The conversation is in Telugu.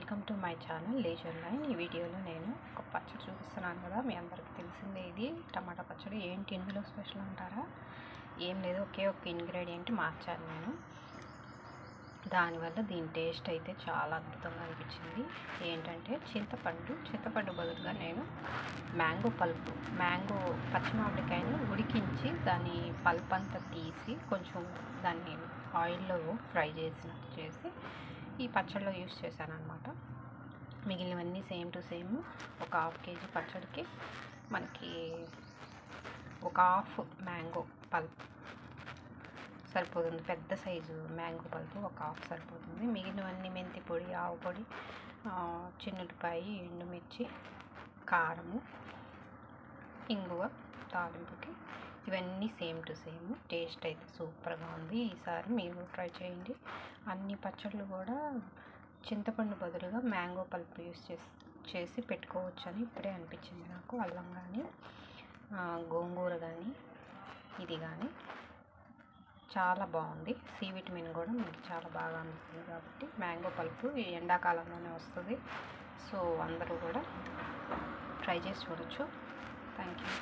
Welcome to my channel leisure line. ఈ వీడియోలో నేను ఒక పచ్చడి చూపిస్తున్నాను కదా, మీ అందరికీ తెలిసిందే. ఇది టమాటా పచ్చడి. ఏంటి ఇందులో స్పెషల్ అంటారా? ఏం లేదు, ఒకే ఒక ఇంగ్రీడియంట్ మార్చాను నేను. దానివల్ల దీని టేస్ట్ అయితే చాలా అద్భుతంగా అనిపించింది. ఏంటంటే చింతపండు బదులుగా నేను మ్యాంగో పచ్చి మామిడికాయను ఉడికించి దాని పల్ప్ అంతా తీసి కొంచెం దాన్ని ఆయిల్లో ఫ్రై చేసి ఈ పచ్చడిలో యూస్ చేశాను అనమాట. మిగిలినవన్నీ సేమ్ టు సేమ్. ఒక హాఫ్ కేజీ పచ్చడికి మనకి ఒక హాఫ్ మ్యాంగో పల్ప్ సరిపోతుంది. పెద్ద సైజు మ్యాంగో పల్ప్ ఒక హాఫ్ సరిపోతుంది. మిగిలినవన్నీ మెంతి పొడి, ఆవు పొడి, చిన్నులపాయ, ఎండుమిర్చి, కారము, ఇంగువ తాలింపుకి. ఇవన్నీ సేమ్ టు సేమ్. టేస్ట్ అయితే సూపర్గా ఉంది. ఈసారి మీరు ట్రై చేయండి. అన్ని పచ్చళ్ళు కూడా చింతపండు బదులుగా మ్యాంగో పల్ప్ యూస్ చేసి పెట్టుకోవచ్చు అని ఇప్పుడే అనిపించింది నాకు. అల్లం కానీ, గోంగూర కానీ, ఇది కానీ చాలా బాగుంది. సి విటమిన్ కూడా మనకి చాలా బాగా అందుతుంది కాబట్టి మ్యాంగో పల్ప్ ఈ ఎండాకాలంలోనే వస్తుంది. సో అందరూ కూడా ట్రై చేసి చూడొచ్చు. Thank you.